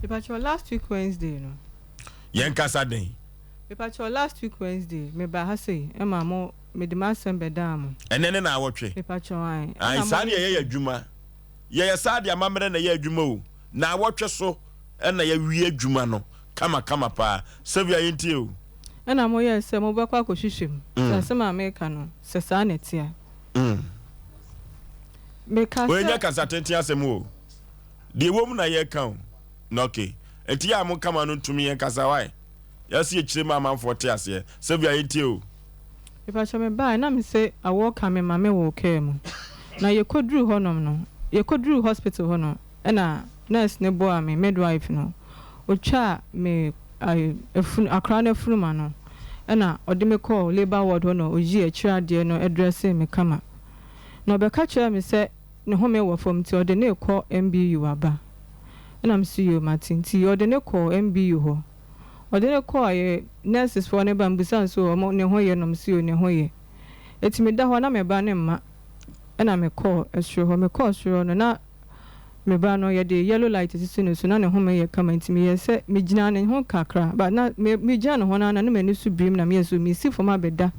Pacho last week Wednesday no. Yen kasa den. Pacho last week Wednesday me ba ha say e ma mo me de ma sem be dam. Enene na awotwe. Pacho an. Ai sa de ye adwuma. Ye sa de amamre na ye adwuma o. Na awotwe so e na ye wie adwuma no. Kama pa. Savia yenti o. E na mo ye se mo ba kwa ko hwehwem. Se ma America no. Se sa na tia. Me ka se. We nya kasa tenti asem o. De wom na ye kan. No okay. Enti ya mo kama no tumi ye kasa wai. Ya si echire ma manfo te ase. Savia yenti o. Pacho me ba na me say awo ka me ma me wo ke mu. Na ye kodru honom no. Ye kodru hospital hono. E na nurse ne bo a me midwife no. Ocha me akra na furuma no. E na ode me call labor ward hono oji akira de no address me kama. Na obeka kira me say ne home wo fom ti ode ne call MBU aba. E na me see you Martin ti ode ne call MBU ho. Ode ne call ye nurses for ne bambusan so mo ne hoye no me see you ne hoye. Eti me da ho na me ba ne ma. E na me call esro ho me call sro no na me ba no ye de yellow light sisi no so na ne home ye kama nti me ye se me gina ne ho kakra ba na me gina no ho na na me ni su brim na me so me si for ma beda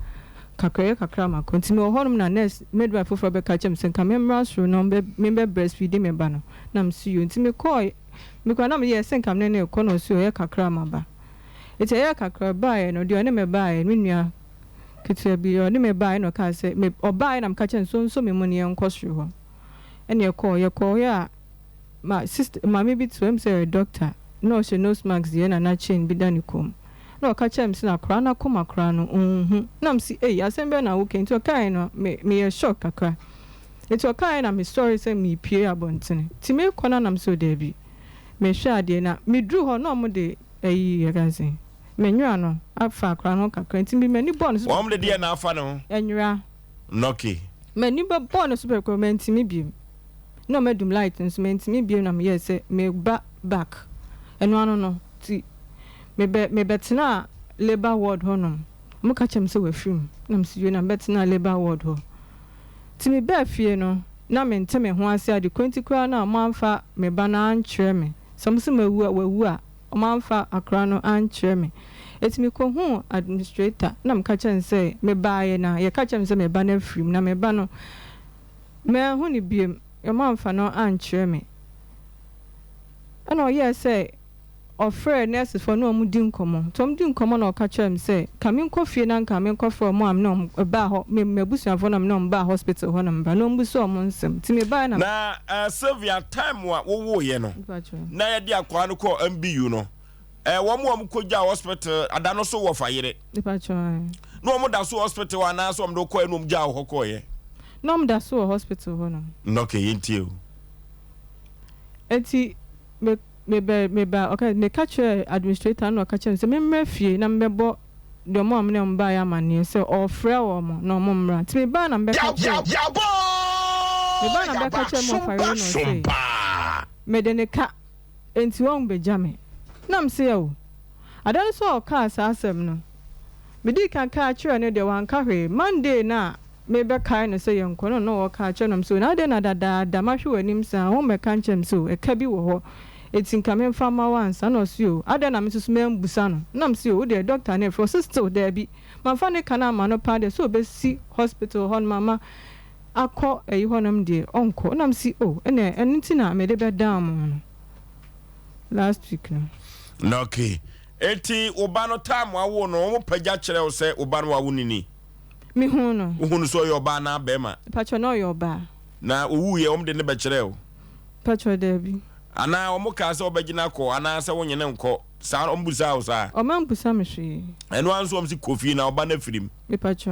kakra ye kakra ma ko nti me ho no na nurse midwife for be ka chem sen ka me mra so no me breastfeed me ba no na me si you nti me call me ko na me ye sen kam ne ko no so ye kakra ma ba eti ye kakra ba ye no de ne me ba ye me nua ketua bi yo ne me ba ye no ka se me oba ye na me ka chem so me mo ne enko so ho ene ye call ya my sister mama bi to him say a doctor no she knows max the na chain bi danikom no ka chem si na kra na koma kra no na msi asembe na wo kenti o kai no me shock kakra eti o kai na me story say me pie abontene ti me kona na mso de bi me hwa ade na me dru ho no mo de ye ganse me nwra no afa kra no kakra ti me mani bon so wo mo de na afa no enwra noki mani ba bon so be comment me bi no medum light instrument me bi na me say me back eno ano no ti me betina labor ward honom mo ka chem se wafim na me siyo na betina labor ward ho ti me ba fie no na me nteme ho ase ade kwantikura na mo amfa me ba na ankyere me samse mawu a mo amfa akra no ankyere me etimi ko hu administrator na me ka chem se me ba ye na ye ka chem se me ba na frim na me ba no me hu ni biem your mom for no ankyere me ana oye say ofre nurses for no mu din komo tom din komo na ka kyerem say kamin kofie na kamin kofre mo am no ba ho me busuafo na no ba hospital ho na ba no mbuso mo nsem ti me ba na Sylvia time wa wo ye no na ye dia kwa no ko MBU no wo mo ko ja hospital ada no so wo fayire no mo da so hospital wa na so mo do ko enum ja ho ko ye no m da so hospital ho no no ke yenti o eti me ba okay me catch administrator no catch say me mrafie na me bo de mo am na mba ya mane say o frɛ wo mo no mo mra ti me ba na me catch me ba na be catch mo fire no say me de ne ka enti won be jame na m say o adan so o ka asem no me di kan ka kyerɛ no de wan ka hwe Monday na me be kai no say yenko no ka kyerɛ no so na de na dada ma hwe wanim sa ho me kan kyerɛ so e ka bi wo ho etin kamen fama once na osio ada na mesusu membusa no na msio wo de doctor na for sister there bi manfa ne kana ma no pa de so be si hospital hon mama akọ eyi honam de onko na msi ene enti na me de be down no last week no okay eti oba no time awo no mo pagya kyerɛ wo sɛ oba no awo nini mi hu no hu so yo ba na be ma pacho no yo ba na owu ye de ne be kyerɛ wo pacho de bi ana omo ka se obagina ko ana se wonyene nko sa ombusa wo sa o man busa me hwe eno anso omsi kofi na oba na firim me pacho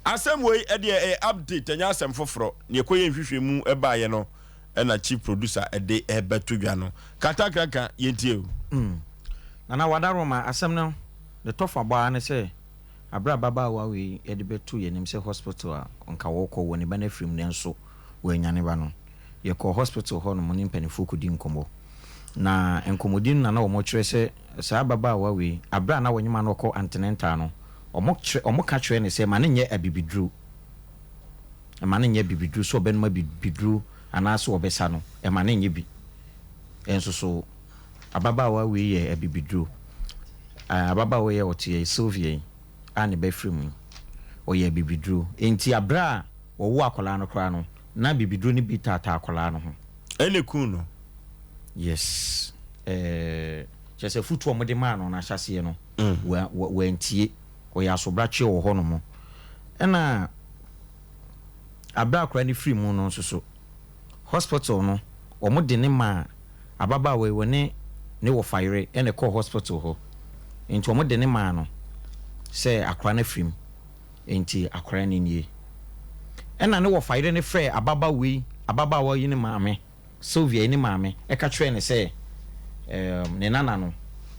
asem we e de update anya asem foforo ne ekoye nhwehwe mu e ba ye no na chief producer e de e betodwa no katakraka yentie nana wadaroma asem no the tough aba na say abra baba wa we e de betu ye nim say hospital a onka wo ko woni ba na firim ne nso wo anyane ba no ye ko hospital ho no mo nimpanifo ko di nkomo na enkomodin na wo mo kyerɛ sɛ saa baba wa we abra na wonyima no ko antenenta no omo ka kyerɛ ne sɛ ma ne nyɛ abibidru so ben ma bibidru ana so obesa no e ma ne nyɛ bi enso so ababaawa we ye abibidro ababaawa ye otie Sylvia ane be free oye abibidro enti abra wo akola no kra no na bibidro ni bi tata akola no ho ene kun no yes chese futu omode ma no na hyase no wa ntie oya asobrache wo ho no mo na abra akra ni free mu no so hospital no omode ne ma ababaawa we ne wo fire ene call hospital ho enti omode ne ma no se akra na free mu enti akra ni nie ena ne wo fire ne frɛ ababaawa yi ne maame Sylvia ni maame e ka twɛ ne sɛ ne nana no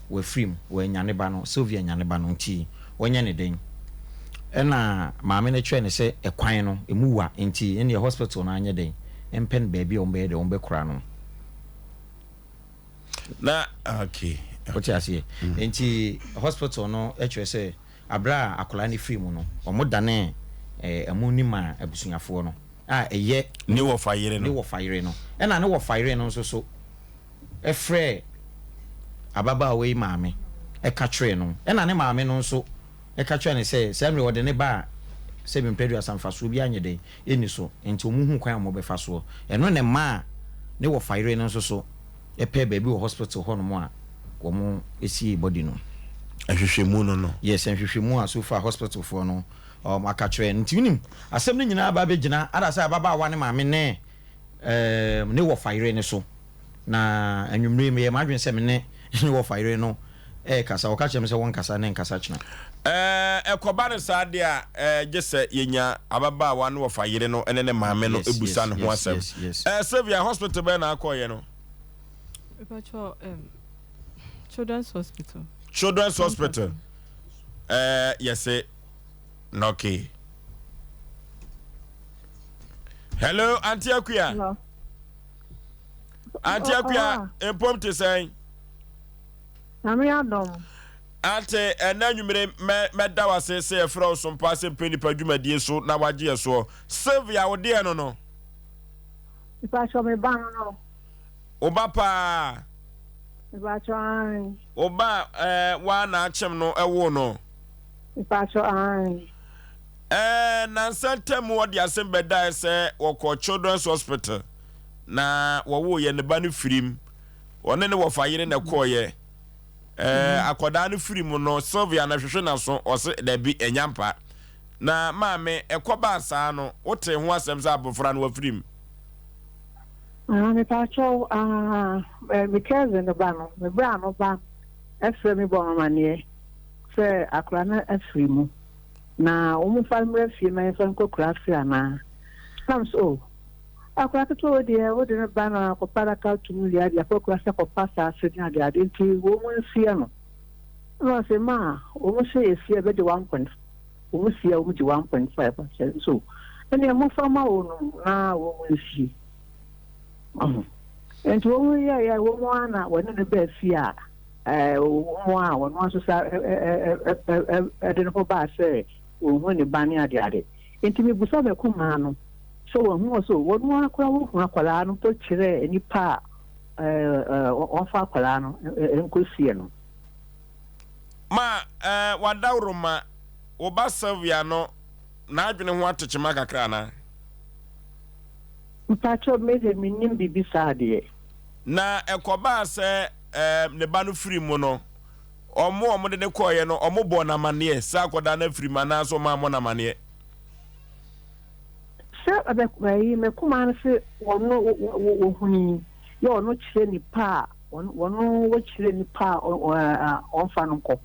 we free mu we nyane ba no Sylvia nyane ba no nti wonya ne den ena maame ne twɛ ne sɛ ekwan no emuwa nti ene hospital na anya den empen baabi on be de on be kura no na okay what you say nti hospital no e twɛ sɛ abra akola ne free mu no omodane amuni ma abusunyafo no eye ne wo fire no ena ne wo fire no so e frɛ ababaawa yi maame e ka twere no ena ne maame no so e ka twere ne sɛ semre wode ne ba sɛ bimpedu asamfaso bi anye den eni so enti omuhu kwan mo be fa so eno ne ma ne wo fire no so e pɛ baabi wo hospital ho no mo a wo mo esi body no ahwehwemu no yes ahwehwemu a so far hospital for no aka twere nti unim asɛm no nyina aba begina ada sɛ ababaawa ne maame ne ne wo fire ne so na anwumre me madwen sɛ me ne wo fire no kasa woka kyerɛ me sɛ won kasa ne nkasa kyena ekoba ne saade a gese yenya ababaawa ne wo fire no ene ne maame no ebusa ne ho asɛm Sylvia hospital be na akɔye no Children's Hospital yes okay. Hello, Auntie Akuya. Hello. Auntie Akuya, empomte say. Nami adom. Ante enanwumere me da wase say fra SOMPA se peni padwumadie so na waje so. Sylvia wo de no. Ipa cho me ban no. Oba pa. Ipa cho an. Oba wa na achem no ewo no. Ipa cho an. Na santem wo de asem beda se wo Children's Hospital na wo ye ne ba no firim one ne wo fayire na koye akoda no firim no Sylvia na hwehwe na so o se da bi enyampa na maame ekoba asa no wote ho asem za abofra no wa firim me pa cho because in the ban me bra no ba efre mi bo manie se akra na afrimu na omu famre fie na yeso nkokura fie na sam so akwa to de wo de ba na ko para ka tumu ya dia ko kura se ko pasa se nya dia de nti wo mu fie no no se ma o mu se fie be de 1.5 o mu fie o mu de 1.5% so ene mo fama o no na wo mu fie enti wo mu ya wo mu ana wo ne be fie a wo a wo no so sa de no ba se wo ne bani ade enti me busa be kuma no so wo so wo no akora wo hu akwala no to kire nipa ofa akwala no enkosie no ma wadawroma wo ba Sylvia no na adwene ho atechema kakra na mpacho meze minim bibi saade na ekoba se ne ba no firi mu no omo de ne koye no omo bo na mane sa akoda na firi mana so ma mo na mane se abekwai me kuma na se wono wo huni yo no kire ni pa wono wo kire ni pa onfa no ko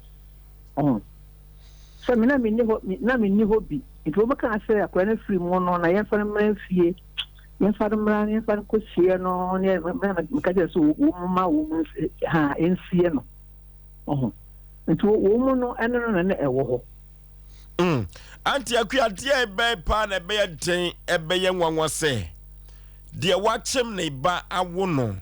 so me na me ni hobi nti wo ka se akwa na firi mu no na yemfa na mafie yemfa na mra yemfa ko sie no ne me ka je so wo ma wo ha ensie no nti wo mu no eno no na ewo ho anti Akuya tie be pa na be den ebe ye nwanwa se de wachem ne ba awo no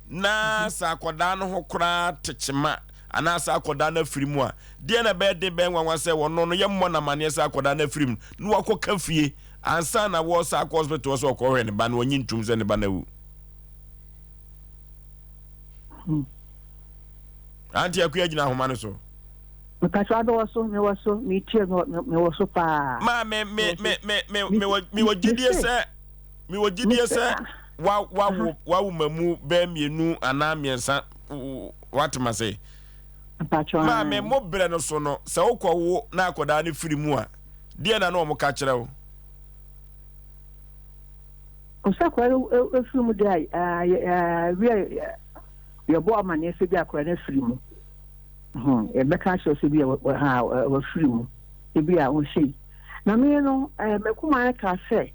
na sa akoda no ho kra techema ana sa akoda na firimu a de na be de be nwanwa se wono no ye mmɔ na mane sa akoda na firim no wakoka fie ansa na wo sa hospital so ko hwe ne ba no onyi ntum se ne ba na wu Auntie akuya gina homa no so. Mekachwa do so me waso me tie me waso pa. Ma me wajidie se me wajidie se wa mamu be mienu ana miensa what ma say. Ma me mo bre no so no se wokwo na akoda ne firi mu a die na no mo ka kire wo. Osakwa efiri mu dai we your boy man yes be akora na firi mu. E be ka show se bi wa firi mu. E bi a won sei. Na me no mekuma ka se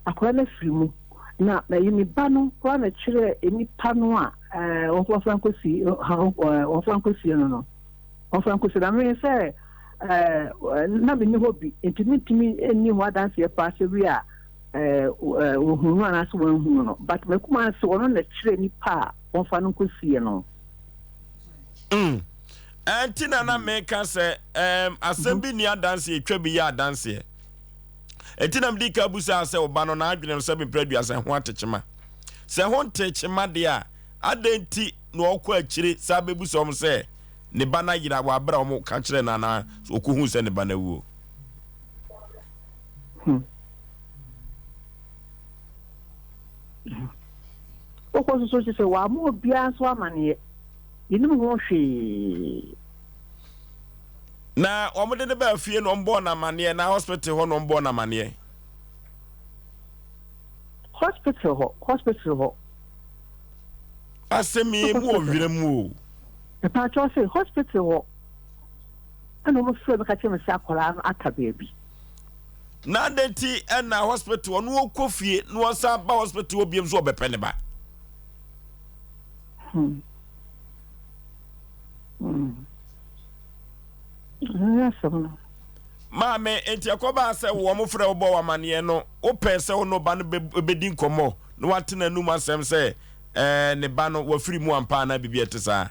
akora na firi mu. Na yimi ba no kwa na kire enipa no a wo frankosi no. Wo frankosi na me se na me ni hobi intimi eni ho dance e pa se bi a uhunu anaso wanhunu no but mekuma se wono na kire nipa wo frankosi no. Antina na meka se asembi ni dance e twa bi ya dance. Etina mdika busa se oba no na adwene no se be predua se ho atechema. Se ho ntechema de a adenti no okọ akire sa bebusa om se ne bana yira wa bra om ka kire na okuhu se ne bana wuo. Okọ so se wa mo bia so amane yinum ho hwe. Na omode ne ba fie no mbo na mane na hospital ho no mbo na mane. Hospital ho. Asemi mu owire mu o. Pa cho se hospital ho. Ano mo fure be ka che me sa akola aka baby. Na denti na hospital no okofie no sa ba hospital obiem so obepene ba. Mame enti akoba se wo mo frɛ wo bo wa mane no wo pɛ se wo no ba no bedi nkomo no watena num asɛm se ne ba no wa firi mu ampa na bibia te sa.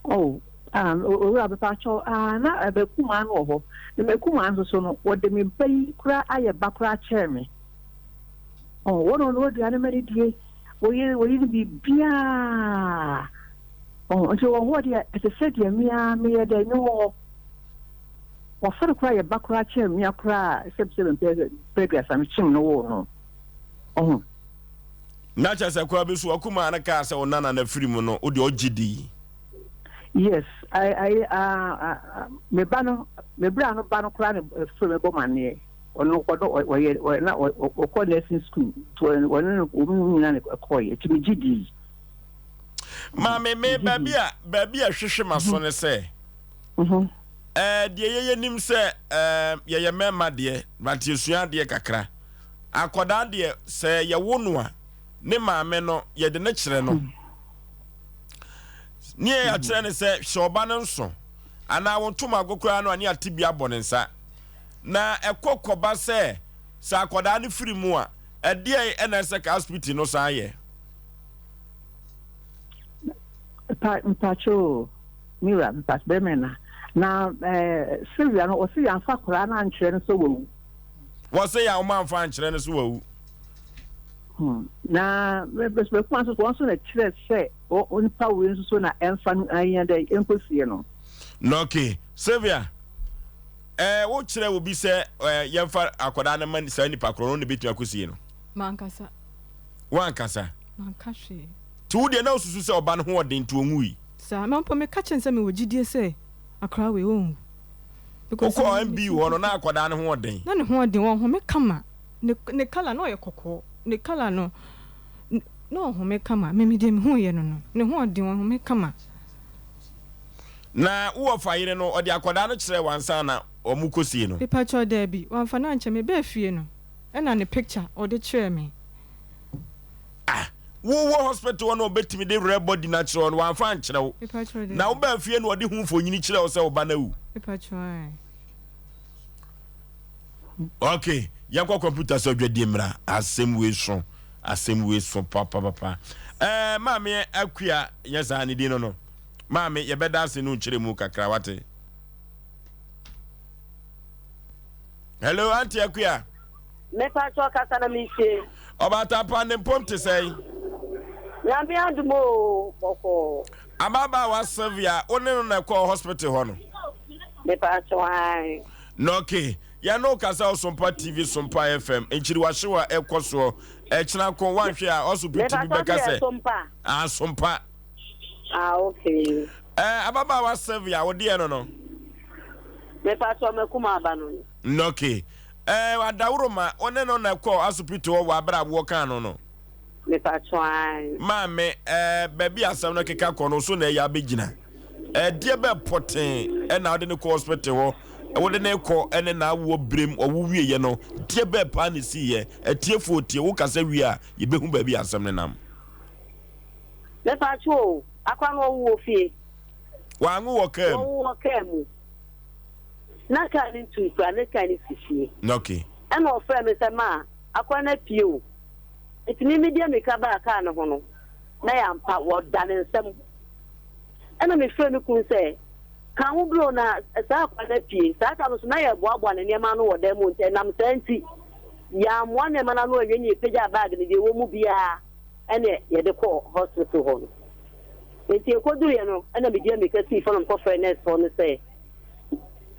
Oh o ra be pa cho na be kuma no ho ne me kuma so no wo de me bai kura aye ba kura che me. Oh wo no de ane me die wo yi bi bia. Oh so wo de e se se de me de no wa fere kura ye bakura che mi akura sebsebe previous am chim no wo no oh na cha se kura bi so akuma na ka se onana na firi mu no o de ogidi. Yes I me bra no ba no kura ne fere me bo mane ono ko do wo na wo ko nursing school to wo no na ne ko ye timi gidi. Ma me baby a hwehwe maso ne se de ye nim se ye mema de but yesua de kakra akoda de se ye wonu a ne maame no ye de ne kire no ne ya kire ne se shoba no nso ana wontom agokora no ani atibia bonensa na ekokoba se sa akoda ne firi mu a de ena se ka hospital no sa ye Mpacho mira mpas bemena na Sylvia no osi ya fa kora na nkyere no so wo say ya o man fa nkyere no so wo na be kwa so na kire se o nipa we so na emfa no anya da enkosie no okay Sylvia wo kire wo bi se yemfa akoda na man sa nipa kro no ne betu akosie no mankasa mankahwe tu de na osusu se oba no ho odin to onwui sa mampo me ka chen se me wogidie se akra we o because ko MB wo no na akoda no ho odin na ne ho odin wo ho me kama ne kala no ye kokko ne kala no no ho me kama me de me ho ye no ne ho odin wo ho me kama na wo fayire no odi akoda no kire wansa na omukosie no pepa cho da bi wanfa na nche me be fie no e na ne picture odi kire me wo hospital no betimi de red body na kire no wanfa nkire wo na wo ba fie no odi hu mfonyini kire wo se wo ba na wu pepa cho okay yakwa computer so dwedi mra asem we so papa maame akua yesa ne di no maame ye beda se no nkire mu kakra wate. Hello auntie akua me pa cho kasa na mi se obata pa ne pomte sei Yami adumo boko. Ababa wa Sevia, one no na call hospital hono. Me pa chwai. No okay. Ya no kasa Sompa TV, Sompa FM. Enchiri wa hyewa ekoso. Echina kon wan hwe a oso bitimi beka se. Ah Sompa. Ah okay. Ababa wa Sevia, wo de no. Me pa so me kuma aba no. No okay. Wadawroma, one no na call hospital wa abra wo kan no. Me pa chwai. Mame, baby asam no keka kono so na ya begina. Die be poten na ode ne call hospital ho. Wode ne call ene na wo brem owo wiye no. Die be pa ne siye. Tiefo tie wo kasa wi a ye behu baby asam ne nam. Me pa cho, akwa no wo fie. Wa anwu wo kam. Wo kam. Na ka ni tu kwa ne ka ni fie. Okay. Ena ofre me se ma, akwa na pie o. Etini media me ka ba ka no ho no. Na ya mpa wo da ne nsam. Ena me fre me kun se ka wo bro na sa akwa na pie. Sa ka no so na ya boaboa ne niam no wo da mu nte nam santi. Ya mo ne ma na no anyenye peja bag ne de wo mu bia. Ene ye de ko hospital ho. Enti ekoduru ye no ena media me ka si fo no ko fairness for no say.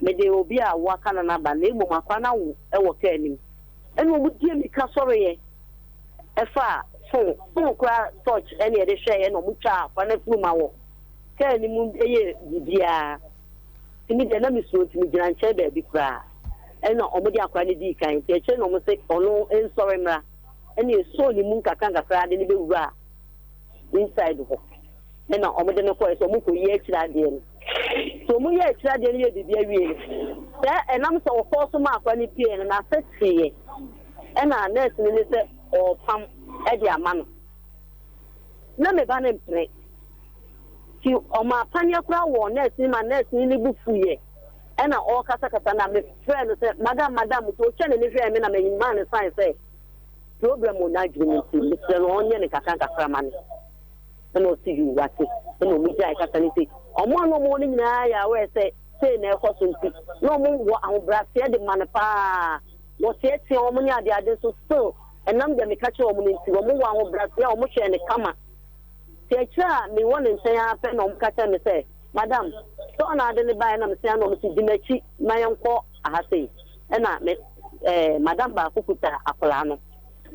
Me de obi a waka na ba na emu makwa na wo e wo ka anim. Ena omu die me ka soro ye. Efa so kwa touch any de share no mu twa fa na fu ma wo ka ni mu eye bibia timi de na mi so timi gina nche ba bi kra ena omo de akwa ne di kan te che no mo se ono en sorry mra ena so ni mu nkaka nkaka de ne be wura inside ho ena omo de ne ko so mu ko ye kira de no so mu ye kira de ne ye bibia wie se enam so wo force ma akwa ne pie na se tie ena nurse ni se o pam edi amano na me ba na mpre ti o ma panya kura wo nurse ni bufuye ena o kasa na me friend say madam to chene ni hwe me na me man sign say problem o na dwumi ti se no onye ne kaka mane ena o si you wate ena o mi jai kasa ni ti o mo no mo ni nyina ya we say na ekoso nti no mo wo ahobrase de man pa wo tie o mo ni ade so enam de me catch o mu nti o mu wa ho brase o mu hwe ne kama teacher me won nsen ya pe no mu catch me say madam so na ade ne bai na me say na o si dimachi mayenko ahase ena me madam ba kukuta akola no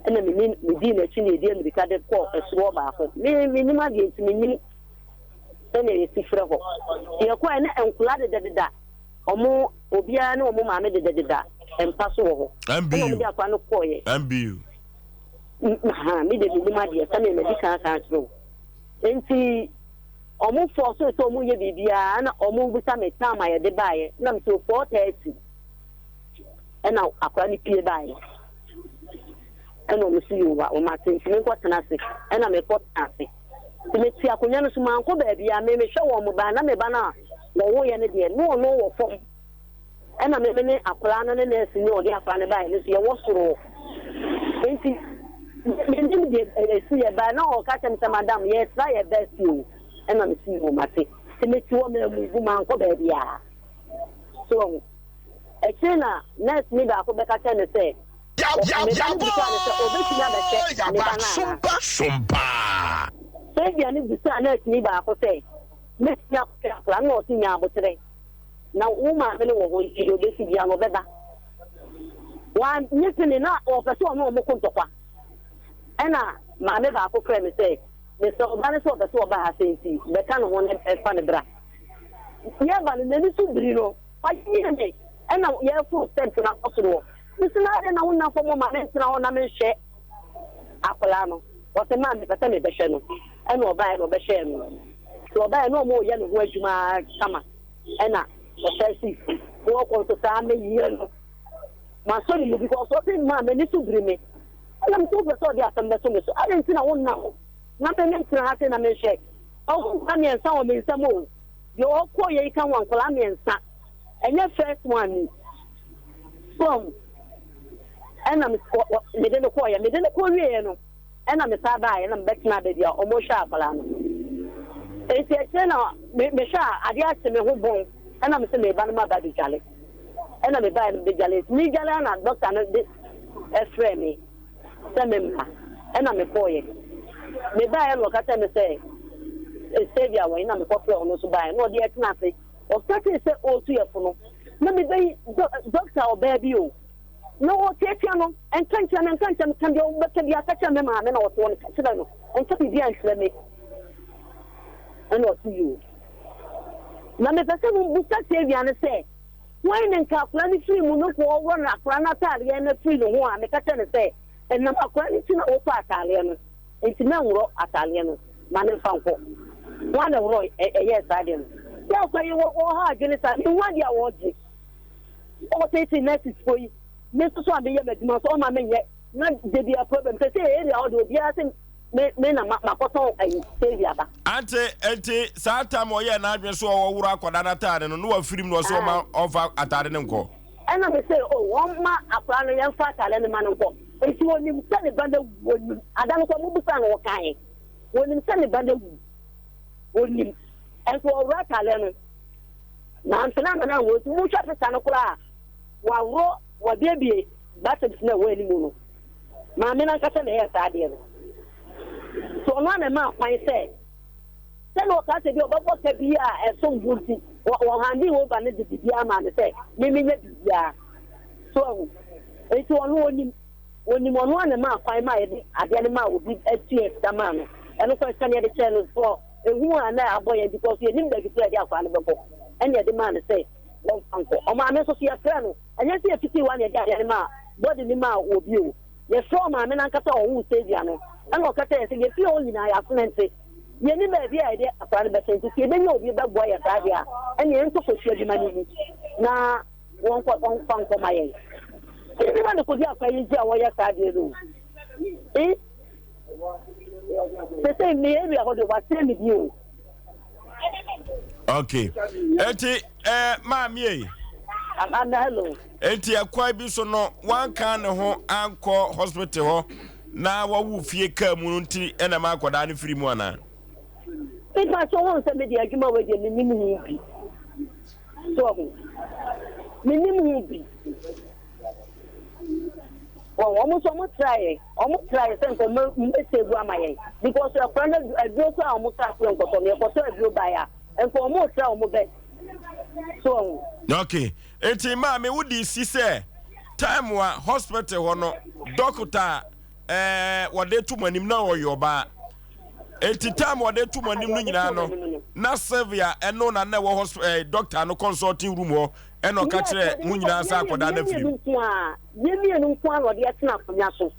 ena me di na chi na di me ka de ko eso ba ko me ni ma de nti me ni ena e si frɛ ho ye ko ena enkola de da o mu obia na o mu ma me de da empa so ho ambi o mu de akwa no koye ambi mi de bi ma de sa me medical ka tro enti omu force so omu ye bibia na omu bisa me time ya de bae na me so 4:30 ena akwa ni pie bae ena omu si wa o ma tin me ko tana se ena me ko tana se me ti akonya no so man ko ba bia me hwe wo mo ba na me ba na wo ye ne de no wo fom ena me ne akwa na ne nurse ni o de akwa ne bae ne so ye wo soro enti me de see ba na o ka tem madam yes try your best you and I'm see you mate se me ti wo me mu man ko ba bia so e chena nurse ni ba ko be ka tell me say Sompa say bia ni bisa nurse ni ba ko say me ti akwa na o ti nya abotre na wo ma me wo ho ti do be si bia no beba wa nyepene na o person no mo ko ntokwa ena ma me ba ko kra me say me so ba ne so be so ba ha senti be kan ho ne fa ne bra ye ba ne ni su bri no fa yi ne ena ye fu step na osoro nisina de na wona fo mo ma me nsina ho na me hye akola no o se ma me pese me be hye no ena o ba no be hye no so o ba no mo ye no ho adwuma kama ena o se si wo ko to sa me yi no ma so ni because o se ma me ni su bri me ena me so be so dia sambe so me so ade ntina wona ho na me ntina ha te na me hye o ka me nsa o me nsa mo yo ko ye kan wan kola me nsa enye first one so ena me de no ko wie no ena me sa ba ye na me betina be dia o mo hwa akala no enti e na me hwa ade a se me ho bon ena me se me ba no ma ba di jale ena me ba no be jale ni jale na doctor no de e frame me se me ma ena me ko ye me buy no kata me say Savior we na me ko flo no so buy no dey tina say o start say o tu yefo no na me buy doctor o baby o no take no and can dey o be dey akacha me ma me na o to no kacha no and take bi an me and what to you na me pese mo busta Savior na say when in calculate free mu no ko wo na akra na tare na free no ho a me kacha ne say and na akra ni tina o pa atale no enti na nworo atale no ma ne fa nko one of Roy, yes, I didn't. Tell you what, Jenny, you want your watch. All taking next for you. Mr. Swabi, you must all my men yet. Not the problem. Say, I'll do the other men are my photo and Savior. Auntie, Satam or yeah, not just so work on another time and no film was so much of at Adenco. And I say, oh, one man, a plan and fat, and the man of God. If you want him to send a bundle, I don't know who sang or kind. When him send a bundle. And for right alone. Now, I'm was much of a sanokla. While what baby, but it's no way anymore. Mamma, I got an air idea. So, none of my say. Then what I said about what can be as so good or handy over and the Diaman say, maybe ya. So, it's one when you want one amount, find my animal will be a tear, the man. And if I can get the channel for. Who are now boy because you didn't declare their family before. And yet the man say, well, uncle, or my associate friend, and you see a 51 year animal, body the man will view. Your strong man and Kata who says Yano, and what Kata say, if you only I have say, you never be idea of the best to see, then you'll be that boy at idea, and you enter for sure the money. Now, one pound for my age. If you want to put your face, your idea, eh? The same area of the same with you. Okay. Eti mami hello. Eti akwa bi so no one kan ho anko hospital ho na wa wu fie ka mu nti ena ma akoda ne firi mu ana. It ma so won se me di adwuma we de minim bi. So minim bi. Almost try sense of message because your friend almost and for more so okay. Eti ma me wudi si say time wa hospital no doctor wode tu manim na oyoba eti time wode tu manim no nyina no na Sylvia eno na na wo hospital doctor no consulting room ho eno ka kire mu nyina sa akoda na firi yemi enu kwa wode atena akonya so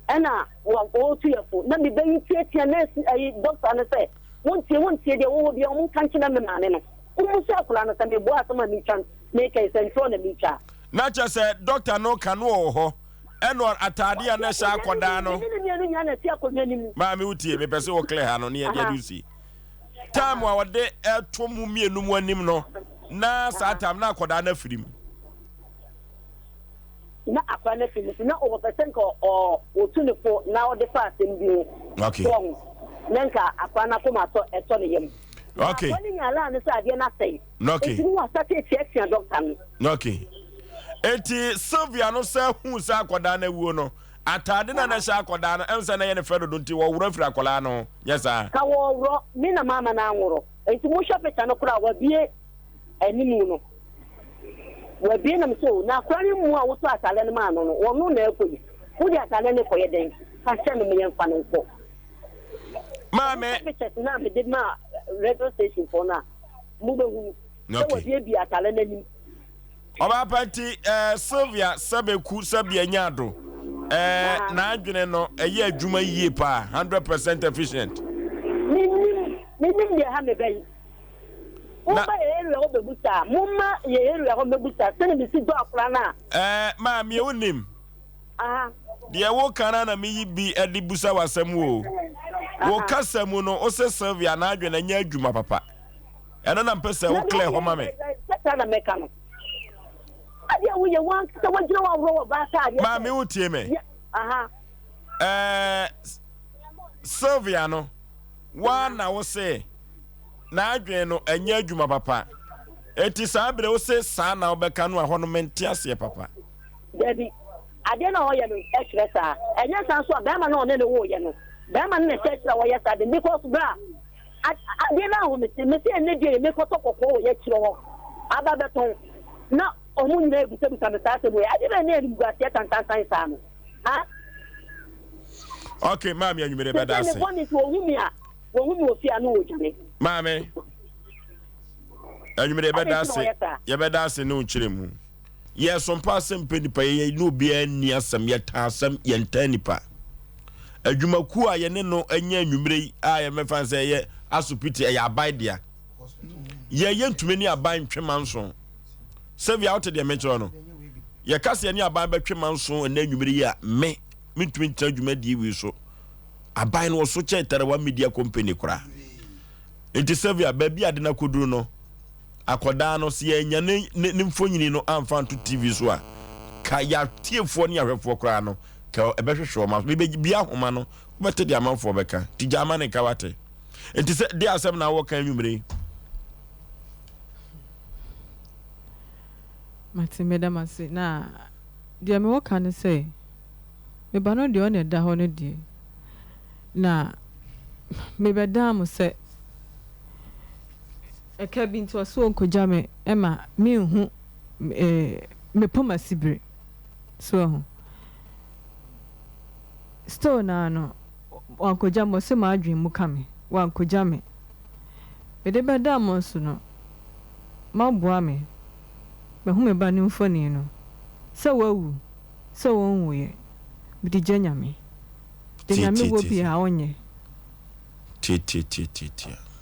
ena wo otu yefo na me bayi tietia nurse doctor na say wontie de wo bi o kan kina me mane no umusa akula na say bo asama mi chan make e sentro na mi cha na cha say doctor no kan wo ho eno atade na sha akoda no ma me utie me pese wo clear ha no ne ya du si time wa wode eto mu mienu mu anim no na satam na akoda na firim na akwana firim na over percent o otunefo na o de fa asem okay nanka akwana ko ma to eto ne yem okay wani nyala ne sa de na sei okay eti wa sa te check doctor no okay eti Sylvia no sa hu sa akoda na wuo no atade na sha akoda no ense na ye ne fedo nti wo wura fira akola no yes sir ka wo wuro mi na mama na nwuro eti mo shope ta no kura wa bie animu no wa bie na mso na akwari mu a wo to atale no ma no wo no na ekoyi wo di atale ne koye den ka se no me yemfa no nko mame na me did ma radio station for na mu be hu so wo bie bi atale na nim oba party Sylvia sabeku sabia nyado na adwene no eye adwuma yie pa 100% efficient nim de ha me bai Mumma ye elu ya bebuta. Mumma ye elu ya bebuta. Sene bisi do akura na. Ma mi onim. Aha. De wo kana na mi bi edi busa wasem wo. Wo kasam no o se Sylvia na adwene nya adwuma papa. Eno na mpese wo clear ho ma me. Seta na meka no. Adia wo ye wan se wo jira wo ro ba sa adia. Ma mi utie me. Aha. Sylvia no. Wa na wo se na adwen no anya adwuma papa eti saa bere wo se saa na obeka no a ho no mente ase papa Debi ade na oye no ekire sa enya san so be ma na one ne wo ye no be ma na se kire wo ye sa de because bra ade na ho me se ne die me ko to kokko wo ye kire wo aba beton na omu nyina ebusa busa me sa se bo ade na ne ebusa se tantan san sa no ha okay mami anyumere beda se ne boni to ohumia wo humi ofia no wo jame mami anyumere beda se ye beda se no nkyere mu ye sompa asem penipa ye no bia ni asem ye ta asem ye ntanipa adwumaku a ye ne no anya anwumere a ye mefa se ye asupiti ye abaidia ye ntumeni aban twema nso sevia out de mencho no ye kase ni aban betwema nso na anwumere ya me ntumi nta adwuma di wi so aban no so che Tarawa Media Company kura enti sevia ba bia de na koduru no akoda no se enya ne mfonyini no amfa to TV so a ka ya tiefo ne ahwefo kura no ka ebehwehwe ma be bia homa no bete de amanfo beka ti jama ne ka wate enti se de asem na wo kan nwumre mati medama se na de me wo kan se me ba no de o ne da ho no de na me be da mo se eka bi nto so nkoja me ema me hu me poma sibre so sto na no wankoja mo se ma adwen mu kame wankoja me de be da mo so no ma boa me hu me ba ni mfoni no se wawu se wonwu ye bi di janya me de nyame wo bi a onye ti